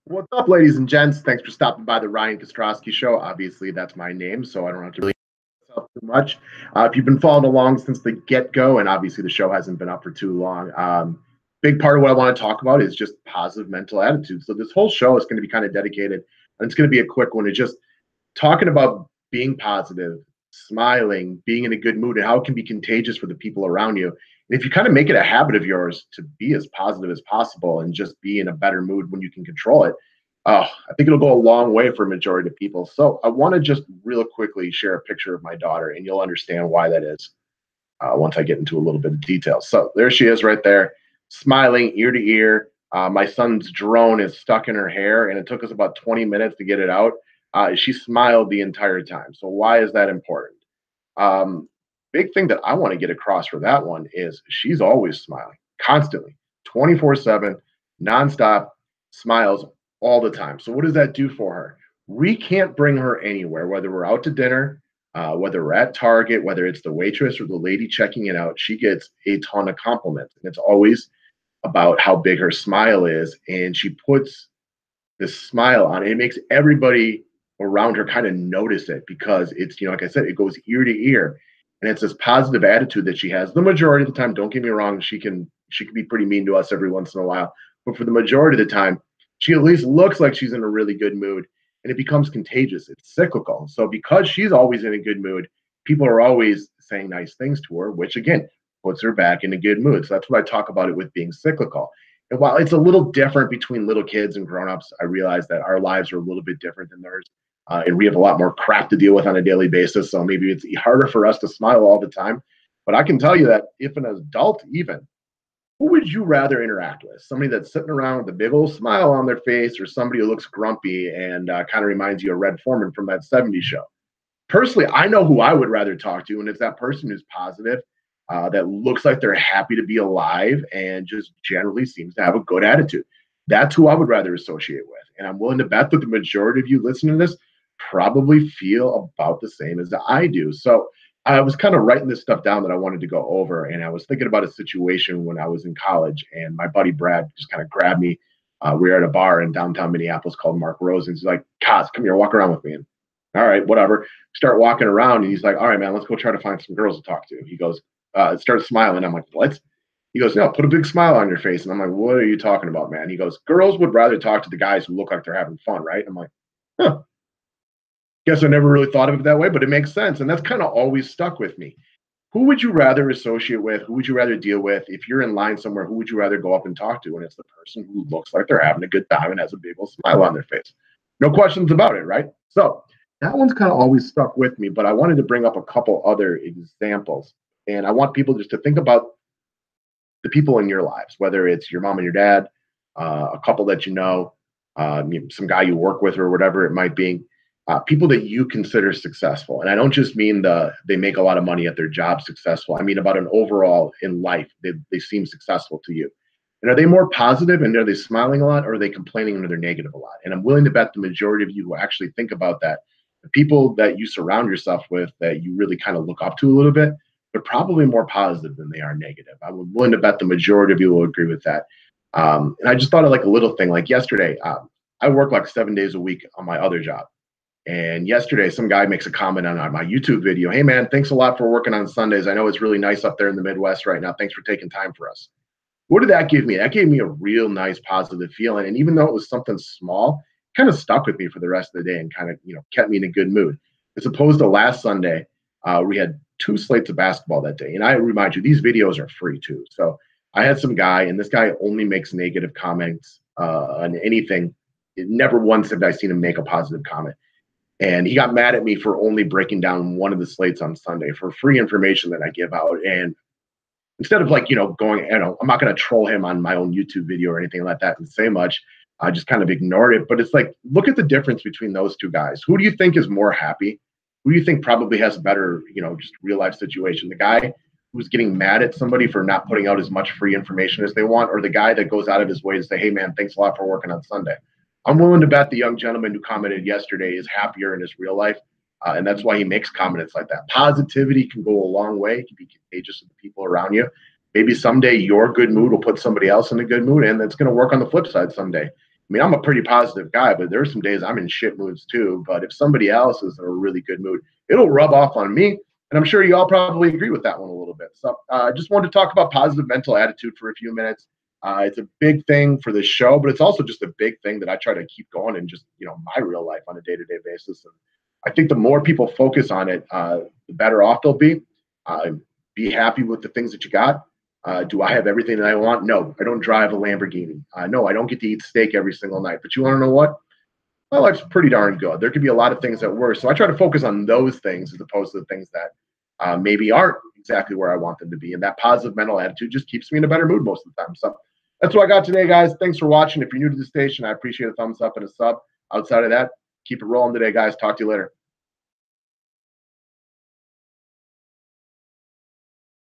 What's up, ladies and gents? Thanks for stopping by the Ryan Kostroski show. Obviously, that's my name, so I don't have to really myself too much. If you've been following along since the get-go, and obviously the show hasn't been up for too long, big part of what I want to talk about is just positive mental attitude. So this whole show is going to be kind of dedicated, and it's going to be a quick one to just talking about being positive, smiling, being in a good mood, and how it can be contagious for the people around you. And if you kind of make it a habit of yours to be as positive as possible and just be in a better mood when you can control it, I think it'll go a long way for a majority of people. So I want to just real quickly share a picture of my daughter, and you'll understand why that is once I get into a little bit of detail. So there she is right there, smiling ear to ear. My son's drone is stuck in her hair, and it took us about 20 minutes to get it out. She smiled the entire time. So why is that important? Um, Big thing that I want to get across for that one is she's always smiling, constantly, 24/7, nonstop, smiles all the time. So what does that do for her? We can't bring her anywhere, whether we're out to dinner, whether we're at Target, whether it's the waitress or the lady checking it out. She gets a ton of compliments, and it's always about how big her smile is, and she puts this smile on it. It makes everybody around her kind of notice it because it's, like I said, it goes ear to ear. And it's this positive attitude that she has the majority of the time. Don't get me wrong, she can be pretty mean to us every once in a while. But for the majority of the time, she at least looks like she's in a really good mood, and it becomes contagious. It's cyclical. So because she's always in a good mood, people are always saying nice things to her, which again puts her back in a good mood. So that's what I talk about it with being cyclical. And while it's a little different between little kids and grown-ups, I realize that our lives are a little bit different than theirs. And we have a lot more crap to deal with on a daily basis. So maybe it's harder for us to smile all the time. But I can tell you that if an adult, even, who would you rather interact with? Somebody that's sitting around with a big old smile on their face, or somebody who looks grumpy and kind of reminds you of Red Foreman from that '70s show? Personally, I know who I would rather talk to, and it's that person who's positive, that looks like they're happy to be alive and just generally seems to have a good attitude. That's who I would rather associate with. And I'm willing to bet that the majority of you listening to this probably feel about the same as I do. So I was kind of writing this stuff down that I wanted to go over. And I was thinking about a situation when I was in college, and my buddy Brad just kind of grabbed me. We were at a bar in downtown Minneapolis called Mark Rose. And he's like, Kaz, come here, walk around with me. And all right, whatever. Start walking around. And he's like, all right, man, let's go try to find some girls to talk to. He goes, started smiling. I'm like, what? He goes, no, put a big smile on your face. And I'm like, what are you talking about, man? He goes, girls would rather talk to the guys who look like they're having fun, right? I'm like, huh. Guess I never really thought of it that way, but it makes sense. And that's kind of always stuck with me. Who would you rather associate with? Who would you rather deal with? If you're in line somewhere, who would you rather go up and talk to? And it's the person who looks like they're having a good time and has a big old smile on their face. No questions about it, right? So that one's kind of always stuck with me, but I wanted to bring up a couple other examples. And I want people just to think about the people in your lives, whether it's your mom and your dad, a couple that some guy you work with, or whatever it might be, people that you consider successful. And I don't just mean they make a lot of money at their job successful. I mean about an overall in life, they seem successful to you. And are they more positive, and are they smiling a lot, or are they complaining, or they're negative a lot? And I'm willing to bet the majority of you who actually think about that, the people that you surround yourself with that you really kind of look up to a little bit, they're probably more positive than they are negative. I'm willing to bet the majority of you will agree with that. And I just thought of like a little thing, like yesterday, I work like 7 days a week on my other job. And yesterday, some guy makes a comment on my YouTube video. Hey, man, thanks a lot for working on Sundays. I know it's really nice up there in the Midwest right now. Thanks for taking time for us. What did that give me? That gave me a real nice positive feeling. And even though it was something small, it kind of stuck with me for the rest of the day and kind of, kept me in a good mood. As opposed to last Sunday, we had 2 slates of basketball that day. And I remind you, these videos are free too. So I had some guy, and this guy only makes negative comments on anything. Never once have I seen him make a positive comment. And he got mad at me for only breaking down one of the slates on Sunday for free information that I give out. And instead of going, I'm not going to troll him on my own YouTube video or anything like that and say much. I just kind of ignored it. But it's like, look at the difference between those two guys. Who do you think is more happy? Who do you think probably has a better, just real life situation? The guy who's getting mad at somebody for not putting out as much free information as they want, or the guy that goes out of his way to say, hey, man, thanks a lot for working on Sunday? I'm willing to bet the young gentleman who commented yesterday is happier in his real life. And that's why he makes comments like that. Positivity can go a long way. It can be contagious to the people around you. Maybe someday your good mood will put somebody else in a good mood, and it's going to work on the flip side someday. mean, I'm a pretty positive guy, but there's some days I'm in shit moods too. But if somebody else is in a really good mood, it'll rub off on me. And I'm sure you all probably agree with that one a little bit. So I just wanted to talk about positive mental attitude for a few minutes. It's a big thing for this show, but it's also just a big thing that I try to keep going in just, my real life on a day-to-day basis. And I think the more people focus on it, the better off they'll be. Be happy with the things that you got. Do I have everything that I want? No, I don't drive a Lamborghini. No, I don't get to eat steak every single night. But you want to know what? My life's pretty darn good. There could be a lot of things that worse. So I try to focus on those things as opposed to the things that maybe aren't exactly where I want them to be. And that positive mental attitude just keeps me in a better mood most of the time. So that's what I got today, guys. Thanks for watching. If you're new to the station, I appreciate a thumbs up and a sub. Outside of that, keep it rolling today, guys. Talk to you later.